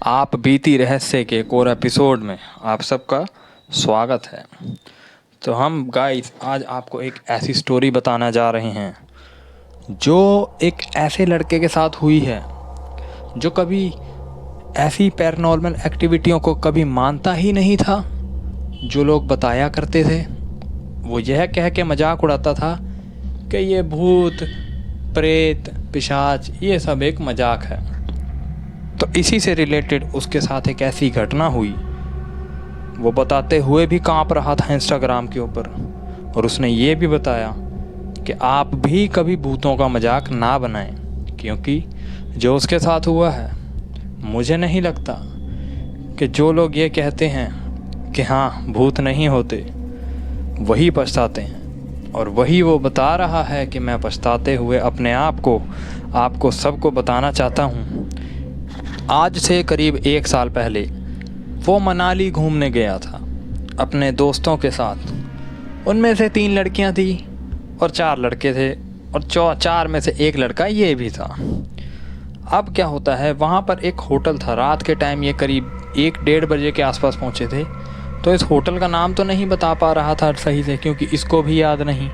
आप बीती रहस्य के एक और एपिसोड में आप सबका स्वागत है। तो हम गाइस आज आपको एक ऐसी स्टोरी बताना जा रहे हैं जो एक ऐसे लड़के के साथ हुई है जो कभी ऐसी पैरानॉर्मल एक्टिविटियों को कभी मानता ही नहीं था। जो लोग बताया करते थे वो यह कह के मजाक उड़ाता था कि ये भूत प्रेत पिशाच ये सब एक मजाक है। तो इसी से रिलेटेड उसके साथ एक ऐसी घटना हुई, वो बताते हुए भी कांप रहा था इंस्टाग्राम के ऊपर। और उसने ये भी बताया कि आप भी कभी भूतों का मजाक ना बनाएं, क्योंकि जो उसके साथ हुआ है मुझे नहीं लगता कि जो लोग ये कहते हैं कि हाँ भूत नहीं होते वही पछताते हैं। और वही वो बता रहा है कि मैं पछताते हुए अपने आप को आपको सबको बताना चाहता हूँ। आज से करीब 1 साल पहले वो मनाली घूमने गया था अपने दोस्तों के साथ। उनमें से 3 लड़कियां थी और 4 लड़के थे और 4 में से 1 लड़का ये भी था। अब क्या होता है, वहाँ पर एक होटल था। रात के टाइम ये करीब 1-1:30 बजे के आसपास पहुँचे थे। तो इस होटल का नाम तो नहीं बता पा रहा था सही से, क्योंकि इसको भी याद नहीं।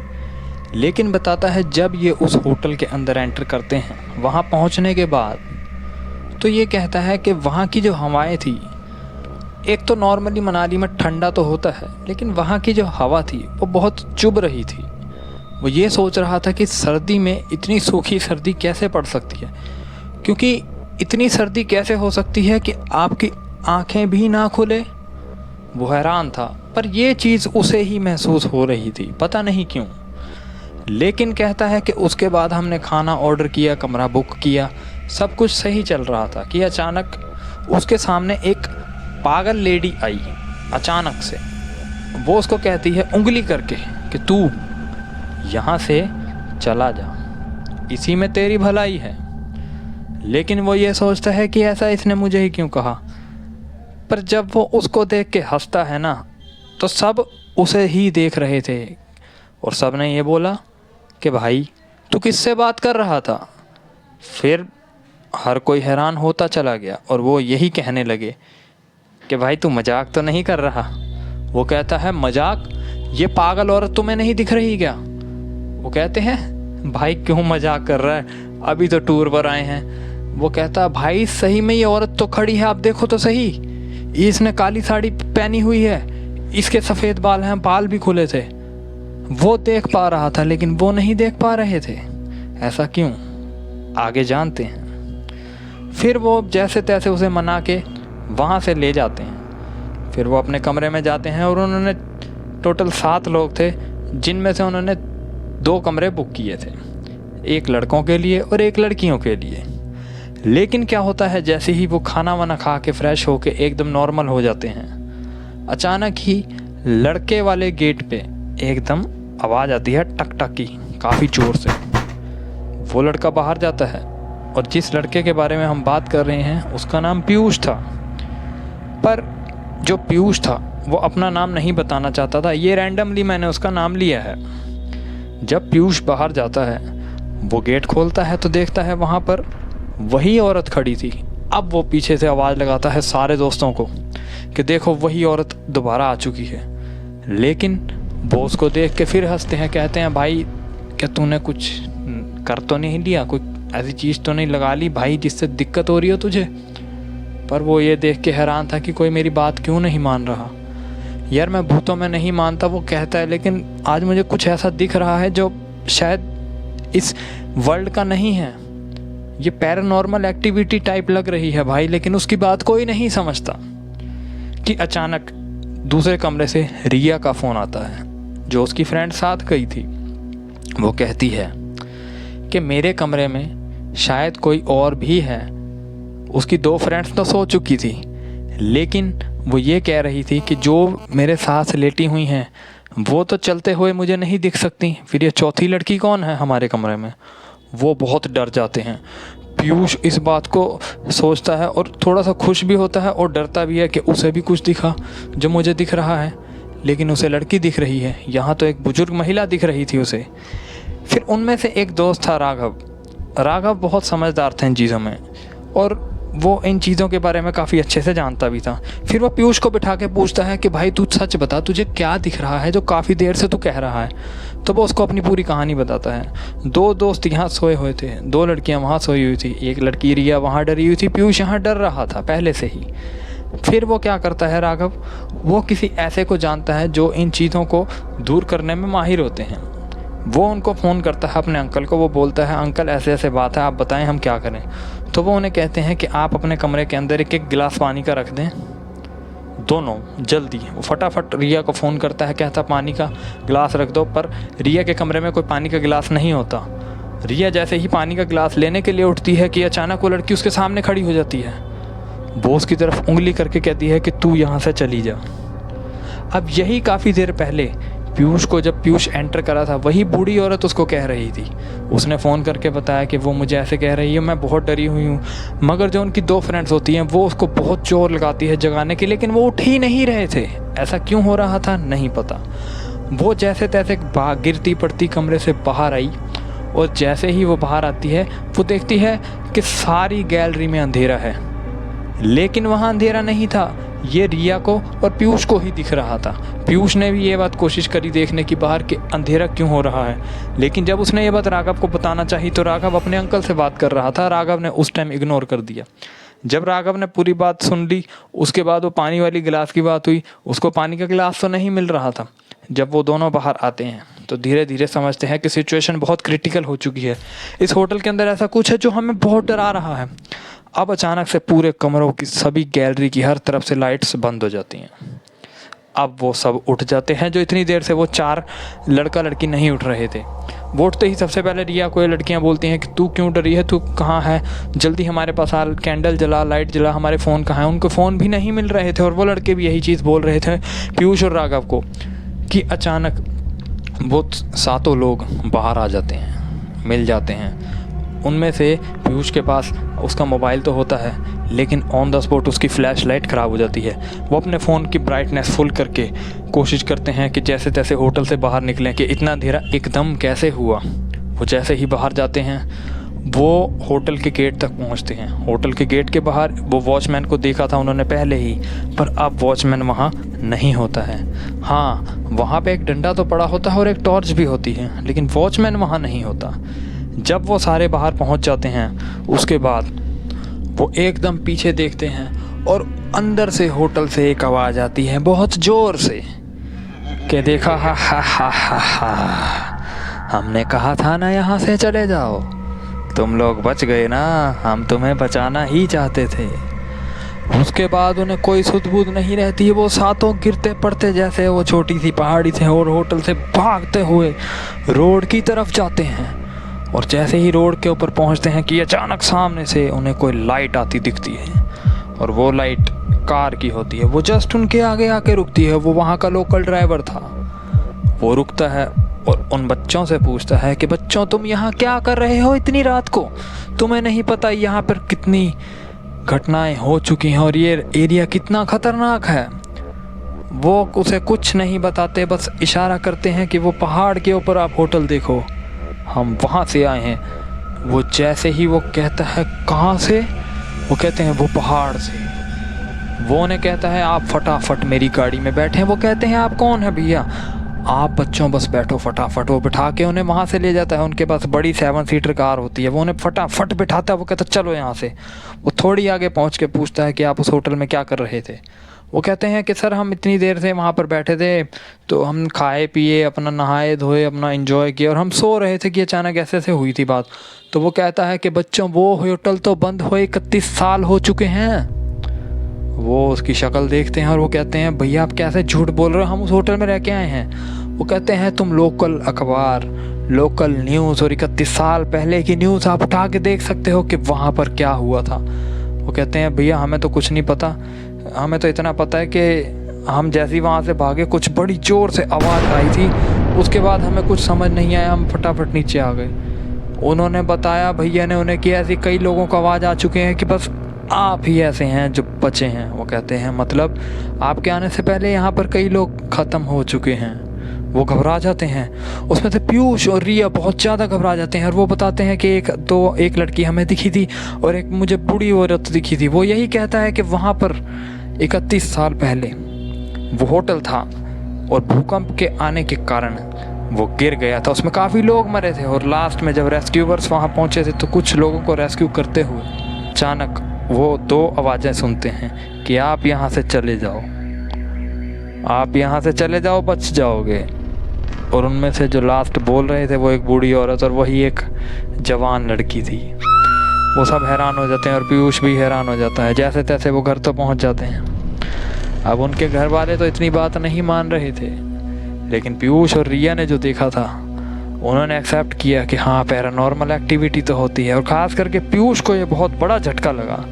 लेकिन बताता है जब ये उस होटल के अंदर एंटर करते हैं, वहाँ पहुँचने के बाद तो ये कहता है कि वहाँ की जो हवाएं थी, एक तो नॉर्मली मनाली में ठंडा तो होता है, लेकिन वहाँ की जो हवा थी वो बहुत चुभ रही थी। वो ये सोच रहा था कि सर्दी में इतनी सूखी सर्दी कैसे पड़ सकती है, क्योंकि इतनी सर्दी कैसे हो सकती है कि आपकी आंखें भी ना खुले। वो हैरान था, पर ये चीज़ उसे ही महसूस हो रही थी, पता नहीं क्यों। लेकिन कहता है कि उसके बाद हमने खाना ऑर्डर किया, कमरा बुक किया, सब कुछ सही चल रहा था कि अचानक उसके सामने एक पागल लेडी आई अचानक से। वो उसको कहती है उंगली करके कि तू यहाँ से चला जा, इसी में तेरी भलाई है। लेकिन वो ये सोचता है कि ऐसा इसने मुझे ही क्यों कहा। पर जब वो उसको देख के हंसता है ना, तो सब उसे ही देख रहे थे और सब ने ये बोला कि भाई तू किससे बात कर रहा था। फिर हर कोई हैरान होता चला गया और वो यही कहने लगे कि भाई तू मजाक तो नहीं कर रहा। वो कहता है मजाक, ये पागल औरत तुम्हें नहीं दिख रही क्या। वो कहते हैं भाई क्यों मजाक कर रहा है, अभी तो टूर पर आए हैं। वो कहता है भाई सही में ये औरत तो खड़ी है, आप देखो तो सही, इसने काली साड़ी पहनी हुई है, इसके सफ़ेद बाल हैं, बाल भी खुले थे। वो देख पा रहा था लेकिन वो नहीं देख पा रहे थे। ऐसा क्यों, आगे जानते हैं। फिर वो जैसे तैसे उसे मना के वहाँ से ले जाते हैं। फिर वो अपने कमरे में जाते हैं और उन्होंने टोटल 7 लोग थे, जिनमें से उन्होंने 2 कमरे बुक किए थे, एक लड़कों के लिए और एक लड़कियों के लिए। लेकिन क्या होता है, जैसे ही वो खाना वाना खा के फ्रेश होके एकदम नॉर्मल हो जाते हैं, अचानक ही लड़के वाले गेट पे एकदम आवाज़ आती है टक टक की, काफ़ी ज़ोर से। वो लड़का बाहर जाता है और जिस लड़के के बारे में हम बात कर रहे हैं उसका नाम पीयूष था। पर जो पीयूष था वो अपना नाम नहीं बताना चाहता था, ये रैंडमली मैंने उसका नाम लिया है। जब पीयूष बाहर जाता है, वो गेट खोलता है तो देखता है वहाँ पर वही औरत खड़ी थी। अब वो पीछे से आवाज़ लगाता है सारे दोस्तों को कि देखो वही औरत दोबारा आ चुकी है। लेकिन वो उसको देख के फिर हंसते हैं, कहते हैं भाई क्या तूने कुछ कर तो नहीं लिया, कोई ऐसी चीज़ तो नहीं लगा ली भाई जिससे दिक्कत हो रही हो तुझे। पर वो ये देख के हैरान था कि कोई मेरी बात क्यों नहीं मान रहा। यार मैं भूतों में नहीं मानता, वो कहता है, लेकिन आज मुझे कुछ ऐसा दिख रहा है जो शायद इस वर्ल्ड का नहीं है। ये पैरानॉर्मल एक्टिविटी टाइप लग रही है भाई, लेकिन उसकी बात कोई नहीं समझता। कि अचानक दूसरे कमरे से रिया का फ़ोन आता है, जो उसकी फ्रेंड साथ गई थी। वो कहती है कि मेरे कमरे में शायद कोई और भी है। उसकी 2 फ्रेंड्स तो सो चुकी थी, लेकिन वो ये कह रही थी कि जो मेरे साथ लेटी हुई हैं वो तो चलते हुए मुझे नहीं दिख सकती, फिर ये चौथी लड़की कौन है हमारे कमरे में। वो बहुत डर जाते हैं। पीयूष इस बात को सोचता है और थोड़ा सा खुश भी होता है और डरता भी है कि उसे भी कुछ दिखा जो मुझे दिख रहा है, लेकिन उसे लड़की दिख रही है। यहाँ तो एक बुजुर्ग महिला दिख रही थी उसे। फिर उनमें से एक दोस्त था राघव। राघव बहुत समझदार थे इन चीज़ों में और वो इन चीज़ों के बारे में काफ़ी अच्छे से जानता भी था। फिर वो पीयूष को बिठा के पूछता है कि भाई तू सच बता, तुझे क्या दिख रहा है जो काफ़ी देर से तू कह रहा है। तो वो उसको अपनी पूरी कहानी बताता है। 2 दोस्त यहाँ सोए हुए थे, 2 लड़कियाँ वहाँ सोई हुई थी, एक लड़की रिया वहाँ डरी हुई थी, पीयूष यहाँ डर रहा था पहले से ही। फिर वो क्या करता है राघव, वो किसी ऐसे को जानता है जो इन चीज़ों को दूर करने में माहिर होते हैं। वो उनको फ़ोन करता है अपने अंकल को, वो बोलता है अंकल ऐसे ऐसे बात है, आप बताएं हम क्या करें। तो वो उन्हें कहते हैं कि आप अपने कमरे के अंदर एक गिलास पानी का रख दें, दोनों जल्दी। वो फटाफट रिया को फ़ोन करता है, कहता पानी का गिलास रख दो, पर रिया के कमरे में कोई पानी का गिलास नहीं होता। रिया जैसे ही पानी का गिलास लेने के लिए उठती है कि अचानक वो लड़की उसके सामने खड़ी हो जाती है। वो उसकी तरफ उंगली करके कहती है कि तू यहाँ से चली जा। अब यही काफ़ी देर पहले पीयूष को, जब पीयूष एंटर करा था, वही बूढ़ी औरत उसको कह रही थी। उसने फ़ोन करके बताया कि वो मुझे ऐसे कह रही है, मैं बहुत डरी हुई हूँ। मगर जो उनकी 2 फ्रेंड्स होती हैं वो उसको बहुत जोर लगाती है जगाने की, लेकिन वो उठ ही नहीं रहे थे। ऐसा क्यों हो रहा था नहीं पता। वो जैसे तैसे गिरती पड़ती कमरे से बाहर आई, और जैसे ही वो बाहर आती है वो देखती है कि सारी गैलरी में अंधेरा है। लेकिन वहाँ अंधेरा नहीं था, ये रिया को और पीयूष को ही दिख रहा था। पीयूष ने भी ये बात कोशिश करी देखने की बाहर कि अंधेरा क्यों हो रहा है, लेकिन जब उसने ये बात राघव को बताना चाही तो राघव अपने अंकल से बात कर रहा था। राघव ने उस टाइम इग्नोर कर दिया। जब राघव ने पूरी बात सुन ली, उसके बाद वो पानी वाली गिलास की बात हुई, उसको पानी का गिलास तो नहीं मिल रहा था। जब वो दोनों बाहर आते हैं तो धीरे धीरे समझते हैं कि सिचुएशन बहुत क्रिटिकल हो चुकी है। इस होटल के अंदर ऐसा कुछ है जो हमें बहुत डरा रहा है। अब अचानक से पूरे कमरों की, सभी गैलरी की हर तरफ से लाइट्स बंद हो जाती हैं। अब वो सब उठ जाते हैं, जो इतनी देर से वो 4 लड़का लड़की नहीं उठ रहे थे। वो उठते ही सबसे पहले रिया को ये लड़कियां बोलती हैं कि तू क्यों डरी है, तू कहाँ है, जल्दी हमारे पास आ, कैंडल जला, लाइट जला, हमारे फ़ोन कहाँ हैं। उनको फ़ोन भी नहीं मिल रहे थे, और वो लड़के भी यही चीज़ बोल रहे थे पीयूष और राघव को। कि अचानक वो 7 लोग बाहर आ जाते हैं, मिल जाते हैं। उनमें से पीयूष के पास उसका मोबाइल तो होता है, लेकिन ऑन द स्पॉट उसकी फ्लैश लाइट ख़राब हो जाती है। वो अपने फ़ोन की ब्राइटनेस फुल करके कोशिश करते हैं कि जैसे तैसे होटल से बाहर निकलें, कि इतना अंधेरा एकदम कैसे हुआ। वो जैसे ही बाहर जाते हैं, वो होटल के गेट तक पहुंचते हैं। होटल के गेट के बाहर वो वॉचमैन को देखा था उन्होंने पहले ही, पर अब वॉचमैन वहाँ नहीं होता है। हाँ, वहाँ पे एक डंडा तो पड़ा होता है और एक टॉर्च भी होती है, लेकिन वॉचमैन वहाँ नहीं होता। जब वो सारे बाहर पहुँच जाते हैं, उसके बाद वो एकदम पीछे देखते हैं और अंदर से होटल से एक आवाज़ आती है बहुत ज़ोर से कि देखा, हा हा हा हा हा, हमने कहा था ना यहाँ से चले जाओ, तुम लोग बच गए ना, हम तुम्हें बचाना ही चाहते थे। उसके बाद उन्हें कोई सुध-बुध नहीं रहती है। वो 7 गिरते पड़ते जैसे वो छोटी सी पहाड़ी थे, और होटल से भागते हुए रोड की तरफ जाते हैं। और जैसे ही रोड के ऊपर पहुंचते हैं कि अचानक सामने से उन्हें कोई लाइट आती दिखती है, और वो लाइट कार की होती है। वो जस्ट उनके आगे आके रुकती है। वो वहाँ का लोकल ड्राइवर था। वो रुकता है और उन बच्चों से पूछता है कि बच्चों, तुम यहाँ क्या कर रहे हो इतनी रात को? तुम्हें नहीं पता यहाँ पर कितनी घटनाएं हो चुकी हैं और ये एरिया कितना ख़तरनाक है? वो उसे कुछ नहीं बताते, बस इशारा करते हैं कि वो पहाड़ के ऊपर आप होटल देखो, हम वहाँ से आए हैं। वो जैसे ही वो कहता है कहाँ से, वो कहते हैं वो पहाड़ से। वो उन्हें कहता है आप फटाफट मेरी गाड़ी में बैठें। वो कहते हैं आप कौन है भैया? आप बच्चों बस बैठो फटाफट। वो बिठा के उन्हें वहाँ से ले जाता है। उनके पास बड़ी 7 सीटर कार होती है। वो उन्हें फटाफट बिठाता है। वो कहता है चलो यहाँ से। वो थोड़ी आगे पहुँच के पूछता है कि आप उस होटल में क्या कर रहे थे? वो कहते हैं कि सर हम इतनी देर से वहाँ पर बैठे थे, तो हम खाए पिए, अपना नहाए धोए, अपना एंजॉय किया और हम सो रहे थे कि अचानक ऐसे ऐसे हुई थी बात। तो वो कहता है कि बच्चों वो होटल तो बंद हुए 31 साल हो चुके हैं। वो उसकी शक्ल देखते हैं और वो कहते हैं भैया आप कैसे झूठ बोल रहे हो, हम उस होटल में रह के आए हैं। वो कहते हैं तुम लोकल अखबार, लोकल न्यूज़ और 31 साल पहले की न्यूज़ आप उठा के देख सकते हो कि वहाँ पर क्या हुआ था। वो कहते हैं भैया हमें तो कुछ नहीं पता, हमें तो इतना पता है कि हम जैसे ही वहाँ से भागे कुछ बड़ी ज़ोर से आवाज़ आई थी, उसके बाद हमें कुछ समझ नहीं आया, हम फटाफट नीचे आ गए। उन्होंने बताया भैया ने उन्हें कि ऐसी कई लोगों को आवाज़ आ चुके हैं कि बस आप ही ऐसे हैं जो बचे हैं। वो कहते हैं मतलब आपके आने से पहले यहाँ पर कई लोग ख़त्म हो चुके हैं। वो घबरा जाते हैं। उसमें से पीयूष और रिया बहुत ज़्यादा घबरा जाते हैं और वो बताते हैं कि एक लड़की हमें दिखी थी और एक मुझे बूढ़ी औरत दिखी थी। वो यही कहता है कि वहाँ पर 31 साल पहले वो होटल था और भूकंप के आने के कारण वो गिर गया था। उसमें काफ़ी लोग मरे थे और लास्ट में जब रेस्क्यूवर्स वहाँ पहुँचे थे तो कुछ लोगों को रेस्क्यू करते हुए अचानक वो 2 आवाज़ें सुनते हैं कि आप यहाँ से चले जाओ, आप यहाँ से चले जाओ, बच जाओगे। और उनमें से जो लास्ट बोल रहे थे वो एक बूढ़ी औरत और वही एक जवान लड़की थी। वो सब हैरान हो जाते हैं और पीयूष भी हैरान हो जाता है। जैसे तैसे वो घर तो पहुँच जाते हैं। अब उनके घर वाले तो इतनी बात नहीं मान रहे थे, लेकिन पीयूष और रिया ने जो देखा था उन्होंने एक्सेप्ट किया कि हाँ पैरानॉर्मल एक्टिविटी तो होती है। और ख़ास करके पीयूष को ये बहुत बड़ा झटका लगा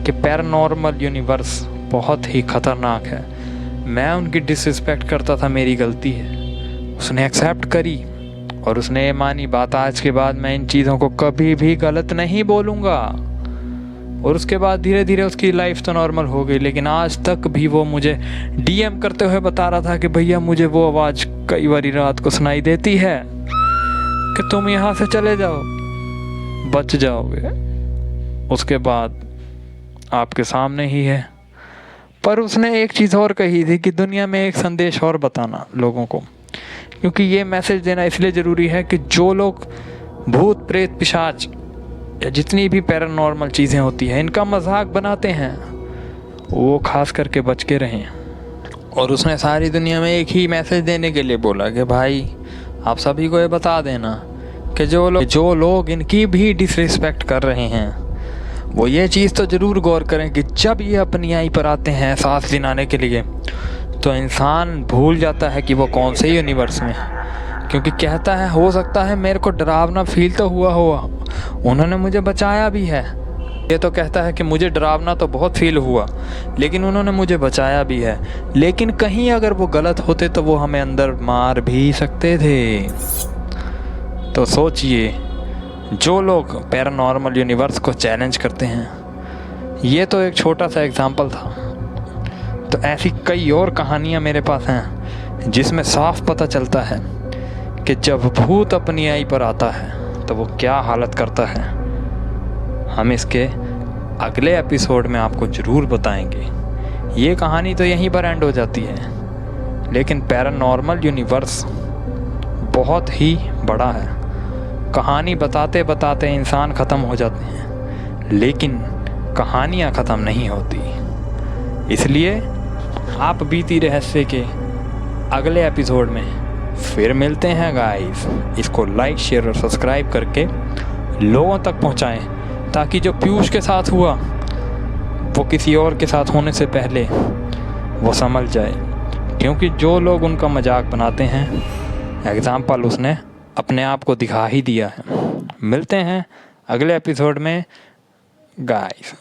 कि पैरानॉर्मल यूनिवर्स बहुत ही ख़तरनाक है। मैं उनकी डिसरिस्पेक्ट करता था, मेरी गलती है। उसने एक्सेप्ट करी और उसने ये मानी बात, आज के बाद मैं इन चीज़ों को कभी भी गलत नहीं बोलूँगा। और उसके बाद धीरे धीरे उसकी लाइफ तो नॉर्मल हो गई, लेकिन आज तक भी वो मुझे DM करते हुए बता रहा था कि भैया मुझे वो आवाज़ कई बारी रात को सुनाई देती है कि तुम यहाँ से चले जाओ, बच जाओगे। उसके बाद आपके सामने ही है। पर उसने एक चीज़ और कही थी कि दुनिया में एक संदेश और बताना लोगों को, क्योंकि ये मैसेज देना इसलिए ज़रूरी है कि जो लोग भूत प्रेत पिशाच या जितनी भी पैरानॉर्मल चीज़ें होती हैं इनका मजाक बनाते हैं वो खास करके बच के रहें। और उसने सारी दुनिया में एक ही मैसेज देने के लिए बोला कि भाई आप सभी को ये बता देना कि जो लोग इनकी भी डिसरिस्पेक्ट कर रहे हैं वो ये चीज़ तो ज़रूर गौर करें कि जब ये अपनी आई पर आते हैं सांस दिलाने के लिए तो इंसान भूल जाता है कि वो कौन से यूनिवर्स में है। क्योंकि कहता है हो सकता है मेरे को डरावना फील तो हुआ, उन्होंने मुझे बचाया भी है। ये तो कहता है कि मुझे डरावना तो बहुत फील हुआ लेकिन उन्होंने मुझे बचाया भी है। लेकिन कहीं अगर वो गलत होते तो वो हमें अंदर मार भी सकते थे। तो सोचिए, जो लोग पैरानॉर्मल यूनिवर्स को चैलेंज करते हैं, ये तो एक छोटा सा एग्जाम्पल था। तो ऐसी कई और कहानियाँ मेरे पास हैं जिसमें साफ पता चलता है कि जब भूत अपनी आई पर आता है तो वो क्या हालत करता है। हम इसके अगले एपिसोड में आपको ज़रूर बताएंगे। ये कहानी तो यहीं पर एंड हो जाती है, लेकिन पैरानॉर्मल यूनिवर्स बहुत ही बड़ा है। कहानी बताते बताते इंसान ख़त्म हो जाते हैं, लेकिन कहानियाँ ख़त्म नहीं होती। इसलिए आप बीती रहस्य के अगले एपिसोड में फिर मिलते हैं गाइस। इसको लाइक शेयर और सब्सक्राइब करके लोगों तक पहुंचाएं ताकि जो पीयूष के साथ हुआ वो किसी और के साथ होने से पहले वो समझ जाए। क्योंकि जो लोग उनका मजाक बनाते हैं, एग्जाम्पल उसने अपने आप को दिखा ही दिया है। मिलते हैं अगले एपिसोड में गाइस।